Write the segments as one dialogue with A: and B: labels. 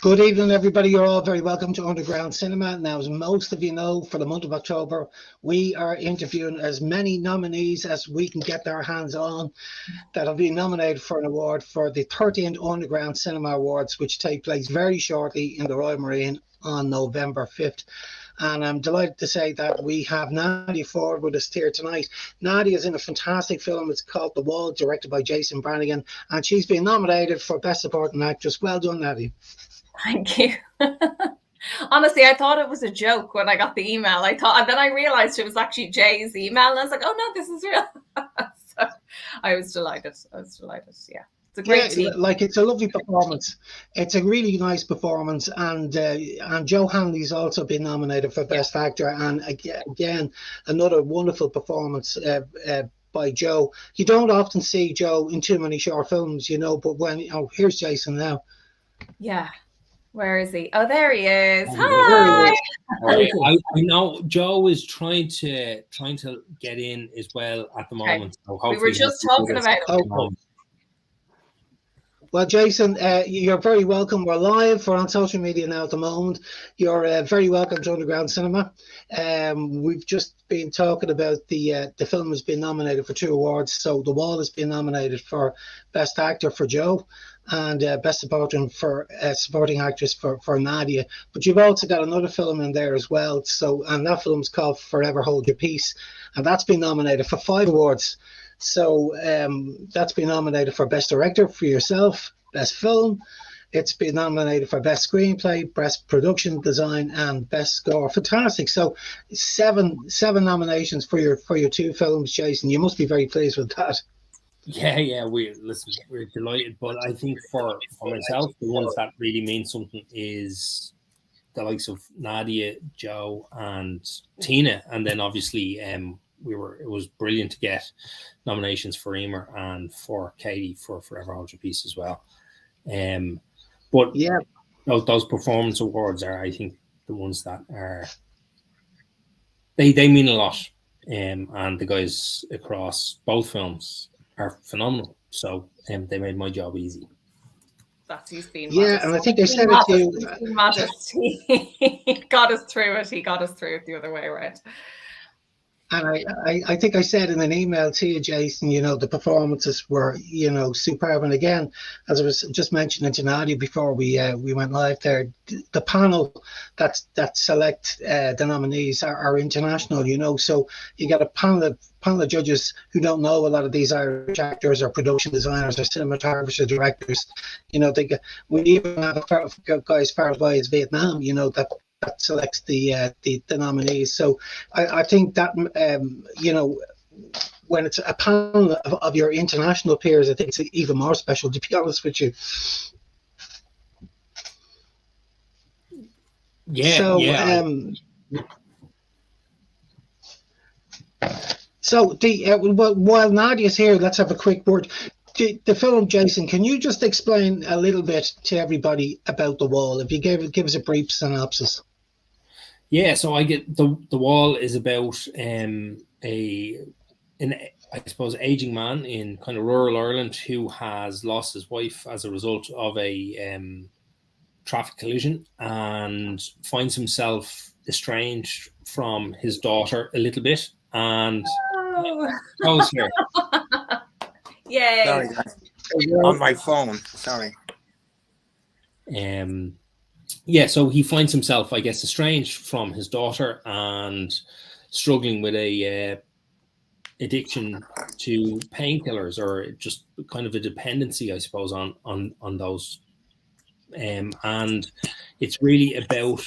A: Good evening, everybody. You're all very welcome to Underground Cinema. Now, as most of you know, for the month of October, we are interviewing as many nominees as we can get our hands on that have been nominated for an award for the 13th Underground Cinema Awards, which take place very shortly in the Royal Marine on November 5th. And I'm delighted to say that we have Nadia Ford with us here tonight. Nadia is in a fantastic film. It's called The Wall, directed by Jason Branagan, and she's been nominated for Best Supporting Actress. Well done, Nadia.
B: Thank you. Honestly, I thought it was a joke when I got the email. And then I realized it was actually Jay's email, and I was like, "Oh no, this is real." So I was delighted. Yeah, it's a great team.
A: Like, it's a lovely performance. It's a really nice performance, and Joe Hanley's also been nominated for Best Actor, and again another wonderful performance by Joe. You don't often see Joe in too many short films, but here's Jason now.
B: Yeah. Where is he? Oh, there he is. Hi.
C: I know Joe is trying to get in as well at the moment. So
B: we were just talking about it.
A: Well, Jason, you're very welcome. We're live. We're on social media now at the moment. You're very welcome to Underground Cinema. We've just been talking about the film has been nominated for 2 awards. So The Wall has been nominated for Best Actor for Joe, and Best Supporting Actress for Nadia. But you've also got another film in there as well. And that film's called Forever Hold Your Peace, and that's been nominated for 5 awards. So that's been nominated for Best Director for yourself, Best Film. It's been nominated for Best Screenplay, Best Production Design, and Best Score. Fantastic. So seven nominations for your 2 films, Jason. You must be very pleased with that.
C: Yeah, we're delighted. But I think for myself, the ones that really mean something is the likes of Nadia, Joe, and Tina, and then obviously it was brilliant to get nominations for Emer and for Katie for Forever Hold Your Peace as well. But yeah, those performance awards are, I think, the ones that are they mean a lot. And the guys across both films are phenomenal. So they made my job easy.
B: He's been
A: modest. And I think they said it to you.
B: Modest. He got us through it. He got us through it the other way around.
A: And I think I said in an email to you, Jason, the performances were, superb. And again, as I was just mentioning to Nadia before we went live there, the panel that select the nominees are international, so you got a panel of judges who don't know a lot of these Irish actors or production designers or cinematographers or directors. We even have a guy as far away as Vietnam, that selects the nominees. So I think that when it's a panel of your international peers, I think it's even more special, to be honest with you. So while Nadia's here, let's have a quick word. The film, Jason, can you just explain a little bit to everybody about The Wall? If you give us a brief synopsis.
C: Yeah, so I get The Wall is about an aging man in kind of rural Ireland who has lost his wife as a result of a traffic collision and finds himself estranged from his daughter a little bit. And here.
B: Yay!
D: Sorry, guys. On my phone. Sorry.
C: So he finds himself, I guess, estranged from his daughter and struggling with a addiction to painkillers, or just kind of a dependency, I suppose, on those. And it's really about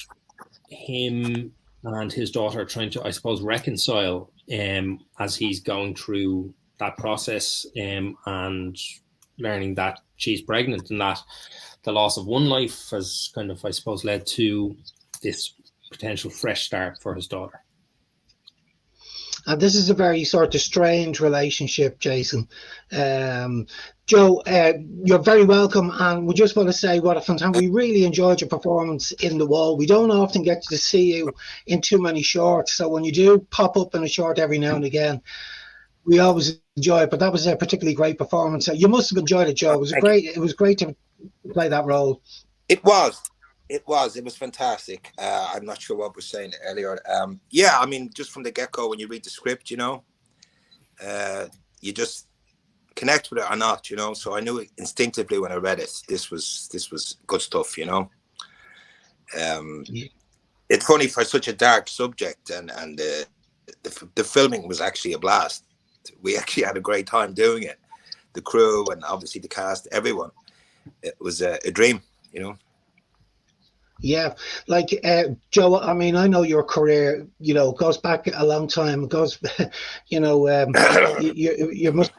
C: him and his daughter trying to, I suppose, reconcile as he's going through that process and learning that she's pregnant, and that the loss of one life has kind of, I suppose, led to this potential fresh start for his daughter.
A: And this is a very sort of strange relationship, Jason. Joe, you're very welcome, and we just want to say what a fantastic. We really enjoyed your performance in The Wall. We don't often get to see you in too many shorts, so when you do pop up in a short every now and again, we always enjoy it. But that was a particularly great performance. You must have enjoyed it, Joe. It was great to play that role.
D: It was. It was fantastic. I'm not sure what was saying earlier. Yeah, I mean, just from the get-go, when you read the script, you just connect with it or not, So I knew it instinctively when I read it. This was good stuff, Yeah. It's funny for such a dark subject, and the filming was actually a blast. We actually had a great time doing it. The crew and obviously the cast, everyone. It was a dream,
A: Yeah, like Joe. I mean, I know your career. Goes back a long time. Goes, you must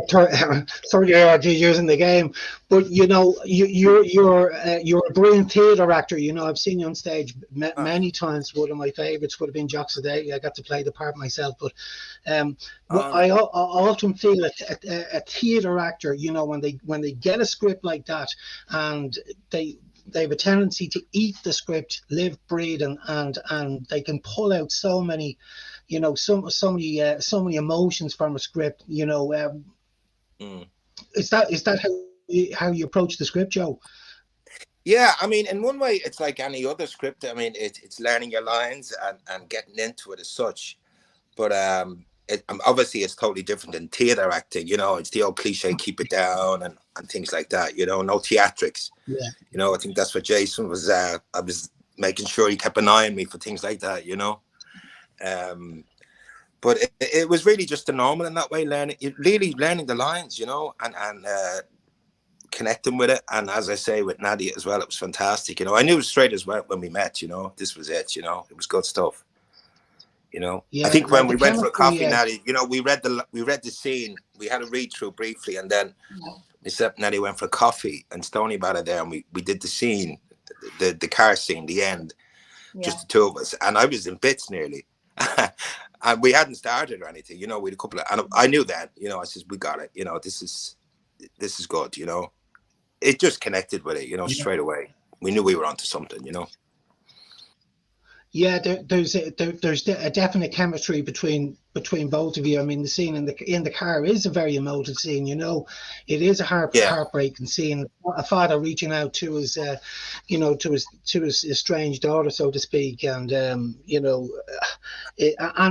A: 30 years in the game, but you're a brilliant theatre actor. I've seen you on stage many times. One of my favorites would have been Jocks Today. I got to play the part myself, but I often feel a theatre actor, when they get a script like that, and they have a tendency to eat the script, live, breathe, and they can pull out so many, so many emotions from a script. Is that how you approach the script, Joe?
D: Yeah, I mean, in one way, it's like any other script. I mean, it's learning your lines and getting into it as such. But obviously, it's totally different than theatre acting. It's the old cliche, keep it down and things like that. No theatrics.
A: Yeah.
D: I think that's what Jason was. I was making sure he kept an eye on me for things like that. But it was really just the normal in that way, learning the lines, and connecting with it. And as I say, with Nadia as well, it was fantastic. I knew it straight as well when we met, this was it, it was good stuff.
A: Yeah,
D: I think when we went for a coffee, Nadia, we read the scene, we had a read through briefly, and then myself and Nadia went for a coffee and Stoney about it there, and we did the scene, the car scene, the end, just the two of us, and I was in bits nearly. And we hadn't started or anything, we had a couple of, and I knew that, I said, we got it, this is good, It just connected with it, straight away. We knew we were onto something,
A: Yeah, there's a definite chemistry between both of you. I mean, the scene in the car is a very emotive scene. It is a heartbreaking scene. A father reaching out to his, to his estranged daughter, so to speak, and and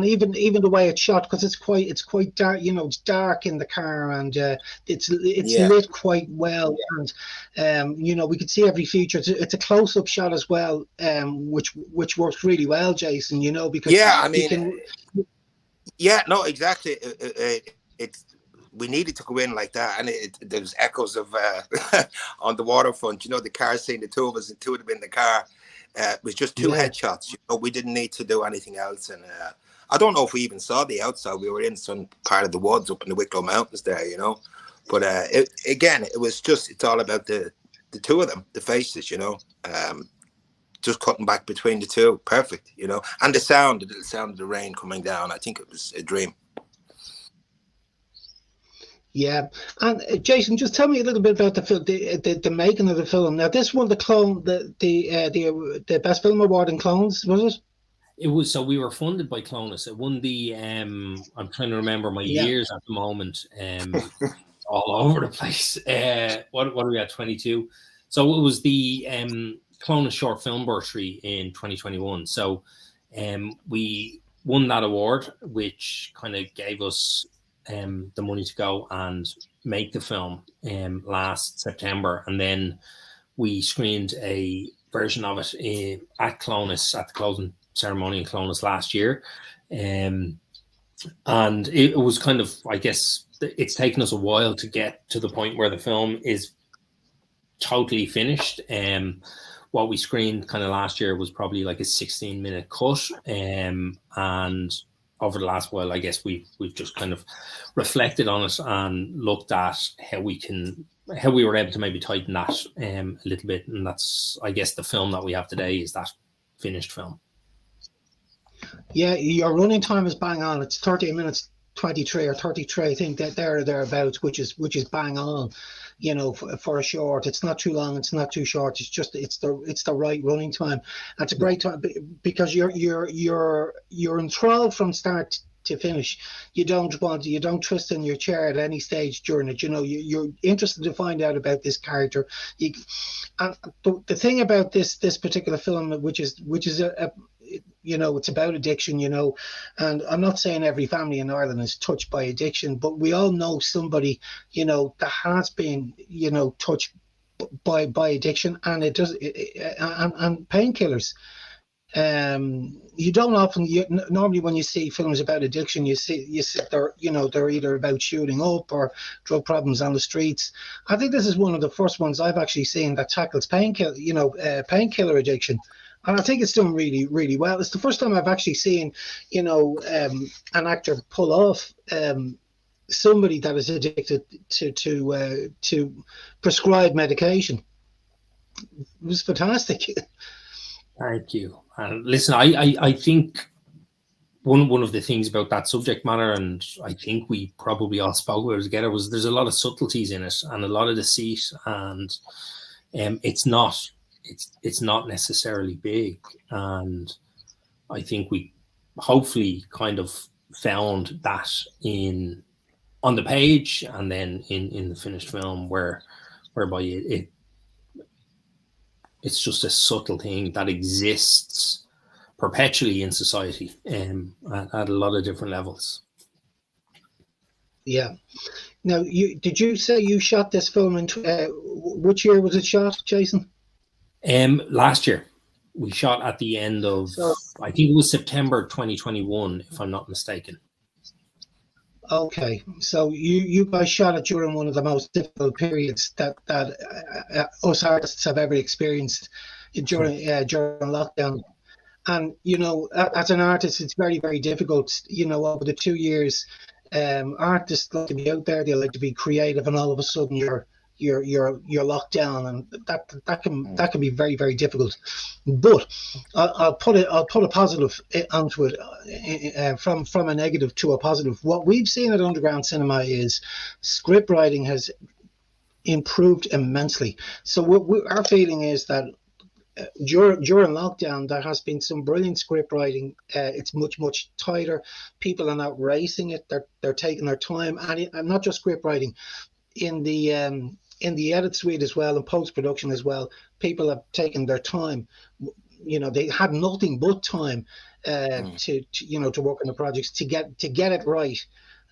A: even the way it's shot, because it's quite dark. It's dark in the car, and it's lit quite well, and we could see every feature. It's a close-up shot as well, which works really well, Jason. Because
D: no, exactly. We needed to go in like that, and there was echoes of on the waterfront. The car scene, the two of us, and two of them in the car. It was just two headshots. We didn't need to do anything else, and I don't know if we even saw the outside. We were in some part of the woods up in the Wicklow Mountains there, But it's all about the two of them, the faces, just cutting back between the two, perfect, and the little sound of the rain coming down. I think it was a dream.
A: Yeah, and Jason, just tell me a little bit about the making of the film. Now, this won the Best Film Award in Clones, was it?
C: It was. So we were funded by Clonus. It won the. I'm trying to remember my years at the moment. All over the place. What are we at? 22. So it was the Clonus Short Film Bursary in 2021. So we won that award, which kind of gave us the money to go and make the film last September, and then we screened a version of it at Clonus at the closing ceremony in Clonus last year, and it was kind of, I guess, it's taken us a while to get to the point where the film is totally finished. What we screened kind of last year was probably like a 16-minute cut, and over the last while, I guess we've just kind of reflected on it and looked at how we were able to maybe tighten that a little bit, and that's, I guess, the film that we have today is that finished film.
A: Yeah, your running time is bang on. It's 30 minutes 23 or 33, I think, that thereabouts, which is bang on. For a short, it's not too long, it's not too short. It's just it's the right running time. And it's a great time because you're enthralled from start to finish. You don't twist in your chair at any stage during it. You know, you're interested to find out about this character. And the thing about this particular film, which is you know, it's about addiction, you know, and I'm not saying every family in Ireland is touched by addiction, but we all know somebody, you know, that has been, you know, touched by addiction, and and painkillers. You don't often, normally when you see films about addiction, you see they're, you know, they're either about shooting up or drug problems on the streets. I think this is one of the first ones I've actually seen that tackles painkiller addiction. And I think it's done really, really well. It's the first time I've actually seen, you know, an actor pull off somebody that is addicted to prescribed medication. It was fantastic.
C: Thank you. And listen, I think one of the things about that subject matter, and I think we probably all spoke about it together, was there's a lot of subtleties in it and a lot of deceit, and it's not necessarily big. And I think we hopefully kind of found that on the page and then in the finished film, whereby it's just a subtle thing that exists perpetually in society at a lot of different levels.
A: Yeah. Now, did you say you shot this film in which year was it shot, Jason?
C: Last year. We shot at the end of, I think it was September 2021, if I'm not mistaken.
A: Okay, so you guys shot it during one of the most difficult periods that us artists have ever experienced during lockdown. And you know, as an artist, it's very, very difficult. You know, over the 2 years, artists like to be out there, they like to be creative, and all of a sudden you're locked down, and that can be very, very difficult. But I'll put a positive onto it, from a negative to a positive. What we've seen at Underground Cinema is script writing has improved immensely. So our feeling is that during lockdown there has been some brilliant script writing. It's much tighter. People are not racing it. They're taking their time, and not just script writing. In the edit suite as well, and post-production as well, people have taken their time. You know, they had nothing but time to work on the projects to get it right.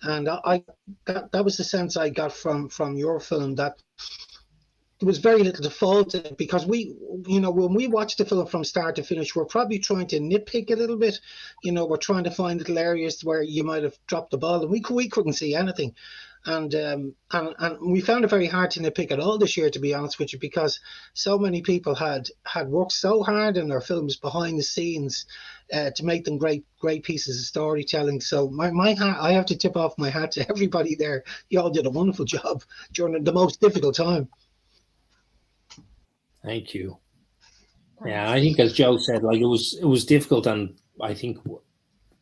A: And that was the sense I got from your film, that there was very little to fault in it, because we, you know, when we watch the film from start to finish, we're probably trying to nitpick a little bit. You know, we're trying to find little areas where you might have dropped the ball, and we couldn't see anything. And we found it very hard to nitpick at all this year, to be honest with you, because so many people had worked so hard in their films behind the scenes to make them great pieces of storytelling. So my hat, I have to tip off my hat to everybody there. You all did a wonderful job during the most difficult time.
C: Thank you. Yeah, I think, as Joe said, like it was difficult, and I think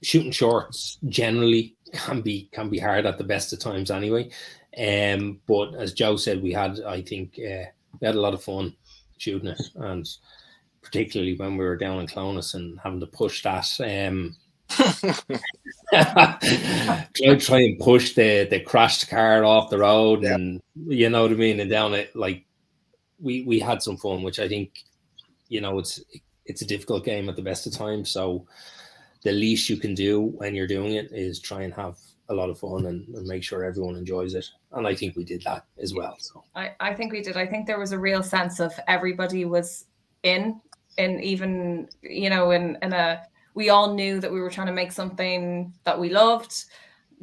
C: shooting shorts generally can be hard at the best of times anyway. But as Joe said, we had a lot of fun shooting it, and particularly when we were down in Clonus and having to push that try and push the crashed car off the road, yeah. And you know what I mean, and down it, like we had some fun, which I think, you know, it's a difficult game at the best of times. So the least you can do when you're doing it is try and have a lot of fun and make sure everyone enjoys it. And I think we did that as well. So
B: I think we did. I think there was a real sense of everybody was in even, you know, we all knew that we were trying to make something that we loved,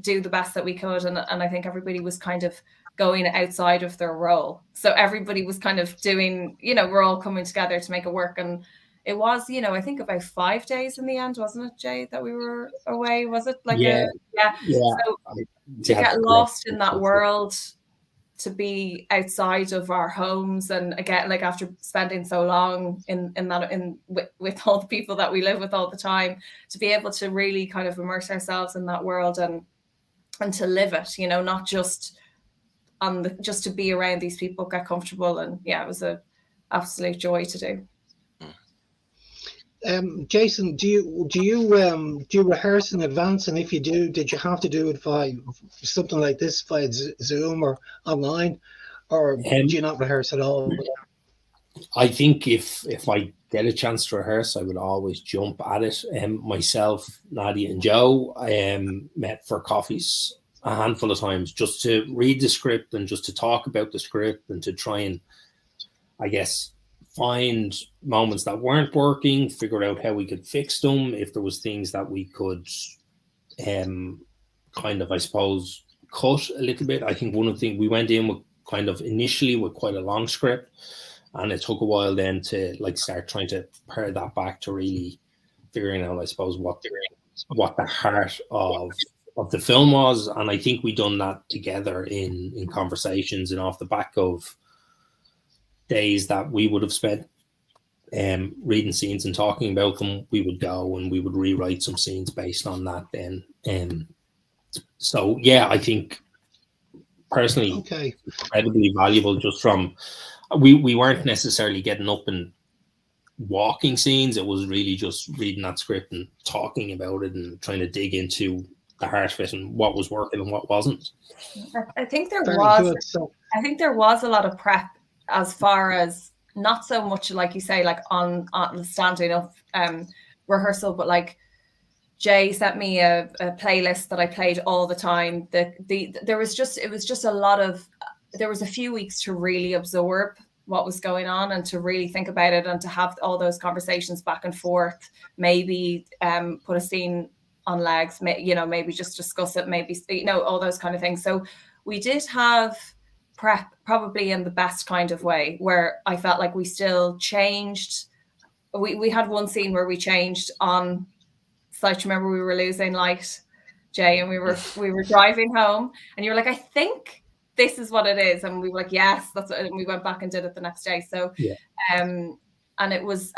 B: do the best that we could. And I think everybody was kind of going outside of their role. So everybody was kind of doing, you know, we're all coming together to make it work. And it was, you know, I think about 5 days in the end, wasn't it, Jay, that we were away? Was it like
C: yeah.
B: So to get lost in that world, to be outside of our homes, and again, like after spending so long with all the people that we live with all the time, to be able to really kind of immerse ourselves in that world and to live it, you know, not just just to be around these people, get comfortable. And yeah, it was an absolute joy to do.
A: Jason, do you rehearse in advance? And if you do, did you have to do it via something like this via Zoom or online, or do you not rehearse at all?
C: I think if I get a chance to rehearse, I would always jump at it. Myself, Nadia, and Joe met for coffees a handful of times just to read the script and just to talk about the script and to try and, I guess, find moments that weren't working, figure out how we could fix them, if there was things that we could kind of, I suppose, cut a little bit. I think one of the things we went in with kind of initially with quite a long script, and it took a while then to like start trying to pare that back to really figuring out, I suppose, what the heart of the film was. And I think we done that together in conversations and off the back of days that we would have spent reading scenes and talking about them. We would go and we would rewrite some scenes based on that then. So yeah, I think personally incredibly valuable just from we weren't necessarily getting up and walking scenes. It was really just reading that script and talking about it and trying to dig into the heart of it and what was working and what wasn't.
B: I think there was a lot of prep as far as not so much like you say, like on the standing up rehearsal, but like Jay sent me a playlist that I played all the time. There was just a few weeks to really absorb what was going on and to really think about it and to have all those conversations back and forth, maybe put a scene on legs, maybe just discuss it, maybe, all those kind of things. So we did have prep probably in the best kind of way, where I felt like we still changed. We had one scene where we changed on site. Remember, we were losing light, Jay, and we were driving home, and you were like, I think this is what it is, and we were like, yes, that's what, and we went back and did it the next day. So
C: yeah.
B: And it was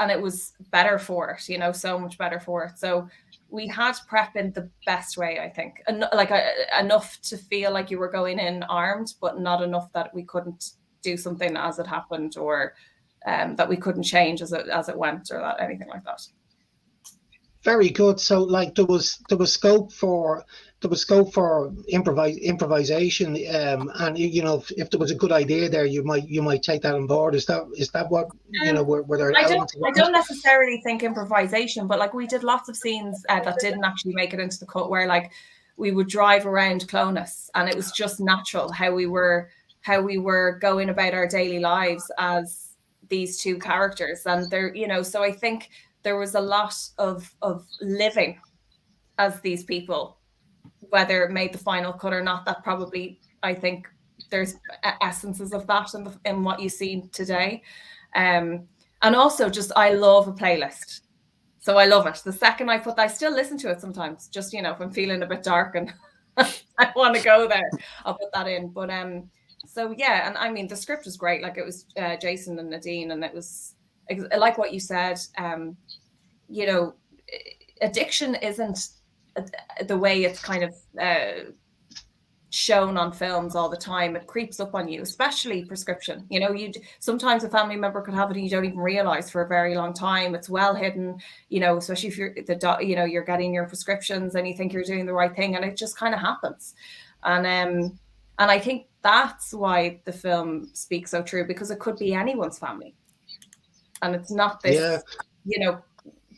B: better for it, so much better for it. So we had prep in the best way, I think, enough to feel like you were going in armed, but not enough that we couldn't do something as it happened, or that we couldn't change as it went, or that anything like that.
A: Very good. So, like, there was scope for improvisation, and if there was a good idea there, you might take that on board. Is that what were there?
B: I don't necessarily think improvisation, but like we did lots of scenes that didn't actually make it into the cut, where like we would drive around Clonus, and it was just natural how we were going about our daily lives as these two characters, and they're so I think there was a lot of living as these people, whether it made the final cut or not. That probably, I think there's essences of that in what you see today. And also just, I love a playlist. So I love it. The second I put that, I still listen to it sometimes, just, if I'm feeling a bit dark and I want to go there, I'll put that in. But so yeah, and I mean, the script was great. Like, it was Jason and Nadine, and it was like what you said, addiction isn't the way it's kind of shown on films all the time. It creeps up on you, especially prescription. Sometimes a family member could have it and you don't even realize for a very long time. It's well hidden, especially if you're you're getting your prescriptions and you think you're doing the right thing, and it just kind of happens. And I think that's why the film speaks so true, because it could be anyone's family. And it's not this,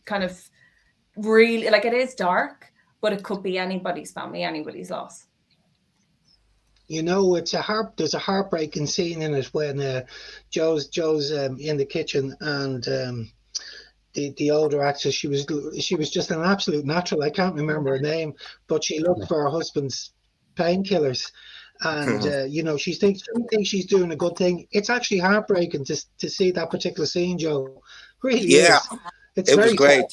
B: kind of really, like, it is dark, but it could be anybody's family, anybody's loss.
A: It's there's a heartbreaking scene in it when Joe's in the kitchen, and the older actress, she was just an absolute natural. I can't remember her name, but she looked for her husband's painkillers. And she thinks she's doing a good thing. It's actually heartbreaking to see that particular scene, Joe. Really,
D: yeah,
A: it
D: was great.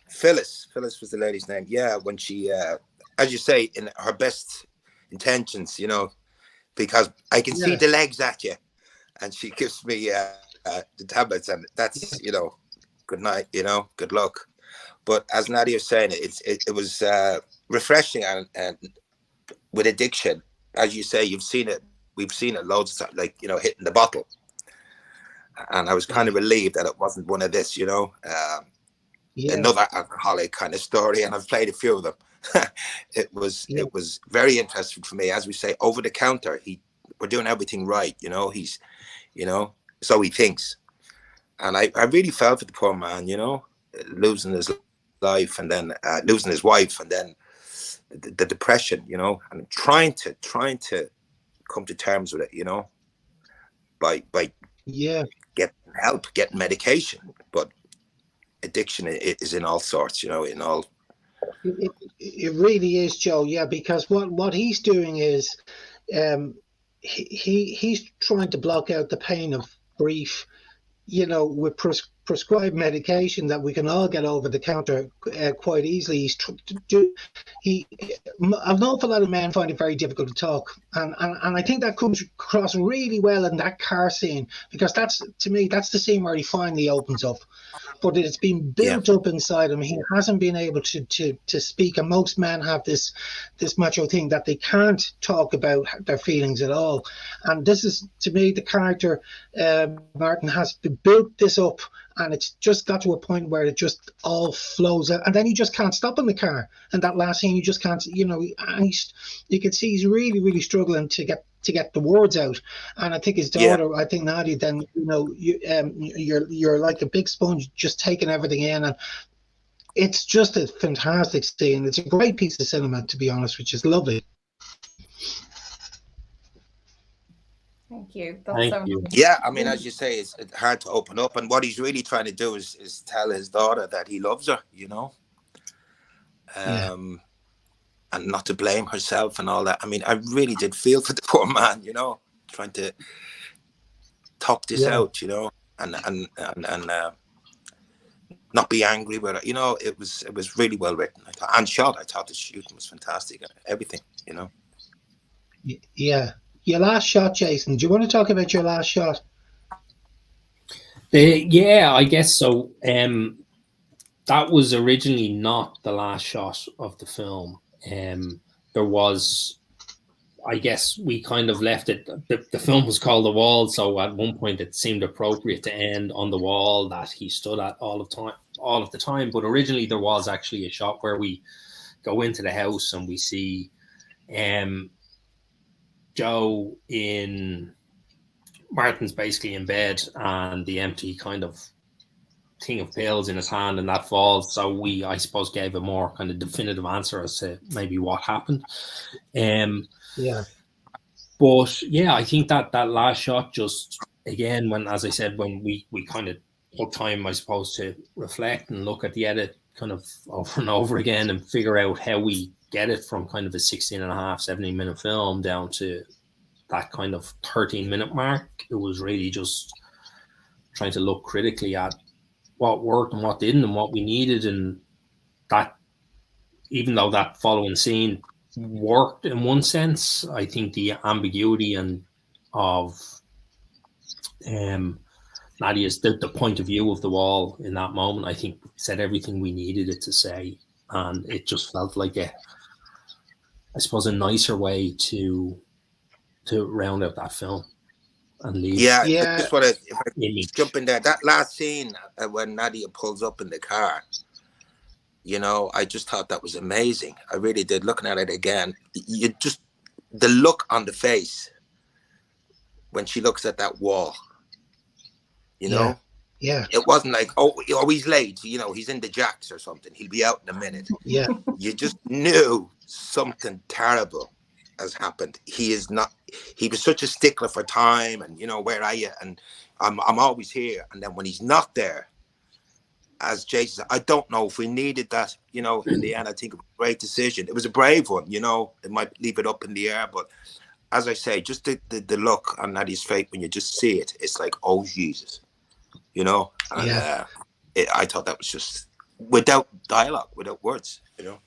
D: Phyllis was the lady's name. Yeah, when she, as you say, in her best intentions, because I can see the legs at you, and she gives me the tablets, and that's good night, good luck. But as Nadia was saying, it was refreshing, and with addiction, as you say, you've seen it. We've seen it loads of times, like, hitting the bottle. And I was kind of relieved that it wasn't one of this, another alcoholic kind of story, and I've played a few of them. It was very interesting for me. As we say, over the counter, we're doing everything right, you know. He's, you know, so he thinks, and I really felt for the poor man, you know, losing his life and then losing his wife, and then the depression, you know, and trying to come to terms with it, you know, by getting help, getting medication, but addiction is in all sorts, you know, in all.
A: It really is, Joe. Yeah, because what he's doing is, he's trying to block out the pain of grief, you know, with prescribed medication that we can all get over the counter quite easily. An awful lot of men find it very difficult to talk, and I think that comes across really well in that car scene, because to me that's the scene where he finally opens up. But it's been built up inside him. He hasn't been able to speak, and most men have this macho thing that they can't talk about their feelings at all. And this is, to me, the character Martin has built this up, and it's just got to a point where it just all flows out, and then he just can't stop in the car. And that last scene, you just can't, you know, and you can see he's really, really struggling to get the words out. And I think his daughter, I think Nadia, then, you know, you're like a big sponge, just taking everything in, and it's just a fantastic scene. It's a great piece of cinema, to be honest, which is lovely.
B: Thank you.
C: Thank you.
D: Yeah, I mean, as you say, it's hard to open up, and what he's really trying to do is tell his daughter that he loves her, you know, and not to blame herself and all that. I mean, I really did feel for the poor man, you know, trying to talk this out, you know, and not be angry with her. You know, it was really well written. I thought the shooting was fantastic. Everything, you know.
A: Yeah. Your last shot, Jason. Do you want to talk about your last shot?
C: Yeah, I guess so. That was originally not the last shot of the film. There was, I guess we kind of left it. The film was called The Wall, so at one point it seemed appropriate to end on the wall that he stood at all of the time. But originally there was actually a shot where we go into the house and we see Joe Martin's basically in bed, and the empty kind of thing of pills in his hand, and that falls. So we, I suppose, gave a more kind of definitive answer as to maybe what happened. But yeah, I think that last shot, just again, when, as I said, when we kind of took time, I suppose, to reflect and look at the edit kind of over and over again and figure out how we get it from kind of a 17.5-17-minute film down to that kind of 13-minute mark. It was really just trying to look critically at what worked and what didn't and what we needed. And that, even though that following scene worked in one sense, I think the ambiguity and of Nadia's the point of view of the wall in that moment, I think said everything we needed it to say. And it just felt like I suppose a nicer way to round out that film and leave.
D: Yeah. I just want to jump in there. That last scene when Nadia pulls up in the car, you know, I just thought that was amazing. I really did. Looking at it again, the look on the face when she looks at that wall, you know.
A: Yeah.
D: It wasn't like, oh, he's late, you know, he's in the jacks or something, he'll be out in a minute.
A: Yeah.
D: You just knew something terrible has happened. He was such a stickler for time, and, you know, where are you? And I'm always here. And then when he's not there, as Jason said, I don't know if we needed that, you know. In the end, I think it was a great decision. It was a brave one, you know. It might leave it up in the air, but as I say, just the look on Nadia's face when you just see it, it's like, oh, Jesus. You know, and I thought that was just without dialogue, without words, you know.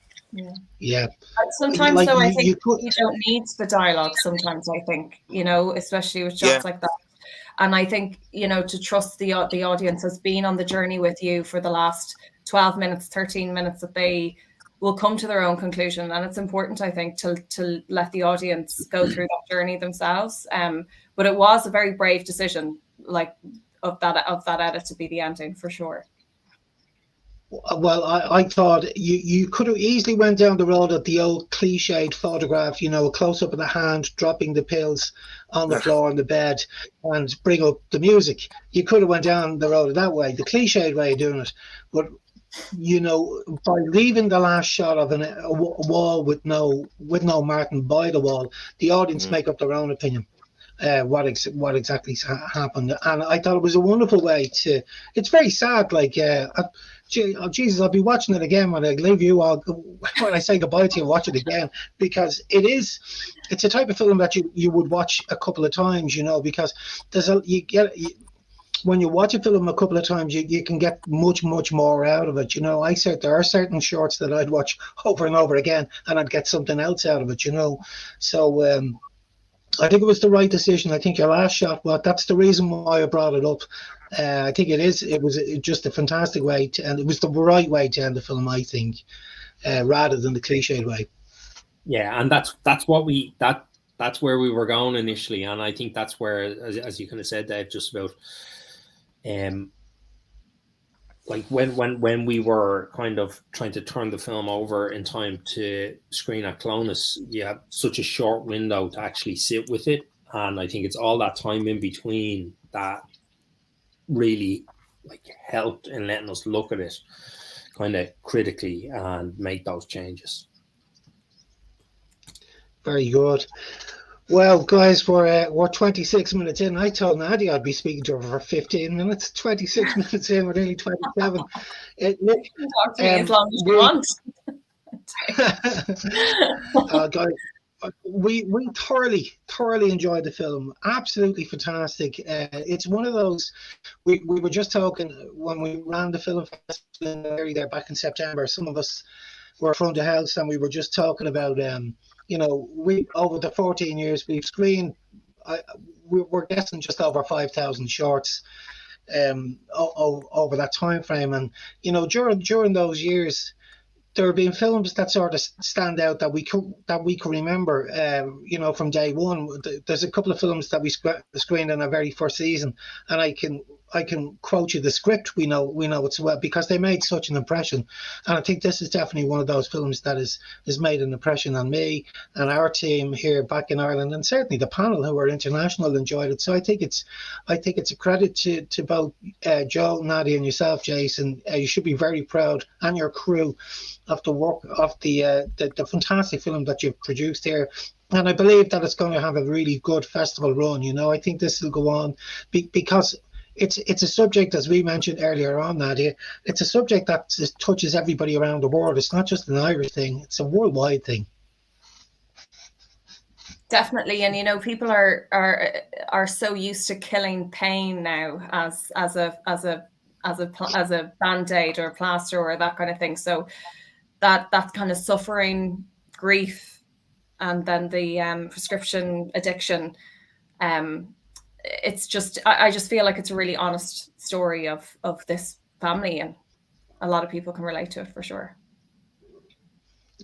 A: Yeah.
B: Sometimes, like, though, I think you don't need the dialogue. Sometimes I think, you know, especially with shots like that. And I think, you know, to trust the audience has been on the journey with you for the last 12 minutes, 13 minutes, that they will come to their own conclusion. And it's important, I think, to let the audience go through that journey themselves. But it was a very brave decision, like, of that edit to be the ending, for sure.
A: Well, I thought you could have easily went down the road of the old cliched photograph, a close up of the hand dropping the pills on the floor on the bed and bring up the music. You could have went down the road that way, the cliched way of doing it. But by leaving the last shot of a wall with no Martin by the wall, the audience make up their own opinion. What exactly happened, and I thought it was a wonderful way to. It's very sad, Jesus, I'll be watching it again when I leave you. When I say goodbye to you, watch it again, because it's a type of film that you would watch a couple of times, because when you watch a film a couple of times, you can get much more out of it. I said there are certain shorts that I'd watch over and over again, and I'd get something else out of it. So. I think it was the right decision. I think your last shot, that's the reason why I brought it up. I think it was just a fantastic way to end. It was the right way to end the film, I think, rather than the cliched way.
C: Yeah, and that's where we were going initially, and I think that's where, as you kind of said, Dave, just about like when we were kind of trying to turn the film over in time to screen at Clonus, you had such a short window to actually sit with it, and I think it's all that time in between that really helped in letting us look at it kind of critically and make those changes.
A: Very good. Well, guys, we're 26 minutes in. I told Nadia I'd be speaking to her for 15 minutes. 26 minutes in, we're nearly 27.
B: Talk to me as long as you want.
A: Guys, we thoroughly enjoyed the film. Absolutely fantastic. It's one of those. We were just talking when we ran the film festival in the area there back in September. Some of us were front of house, and we were just talking about we over the 14 years we've screened, we're guessing just over 5,000 shorts over that time frame, and during those years there have been films that sort of stand out that we can remember, from day one. There's a couple of films that we screened in our very first season, and I can quote you the script. We know it so well because they made such an impression, and I think this is definitely one of those films that has made an impression on me and our team here back in Ireland, and certainly the panel who are international enjoyed it. So I think it's a credit to both Joe, Nadia, and yourself, Jason. You should be very proud, and your crew, of the work of the fantastic film that you've produced here. And I believe that it's going to have a really good festival run. I think this will go on because it's a subject, as we mentioned earlier on, Nadia, it's a subject that touches everybody around the world. It's not just an Irish thing, it's a worldwide thing.
B: Definitely, and people are so used to killing pain now as a band-aid or a plaster or that kind of thing. So that kind of suffering, grief, and then the prescription addiction, it's just, I just feel like it's a really honest story of this family, and a lot of people can relate to it for sure.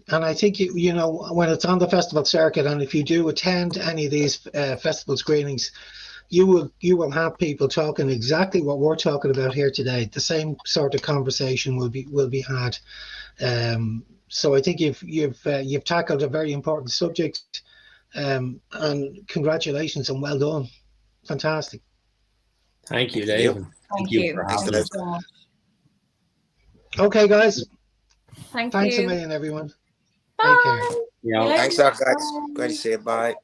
A: And I think when it's on the festival circuit, and if you do attend any of these festival screenings, you will have people talking exactly what we're talking about here today. The same sort of conversation will be had. So I think you've tackled a very important subject, and congratulations and well done. Fantastic.
C: Thank you, Dave.
B: Thank you
C: for having us.
B: so much.
A: Okay, guys.
B: Thanks
A: a million, everyone.
B: Bye.
A: Take care.
C: Yeah.
D: Thanks, guys. Great to see you. Bye.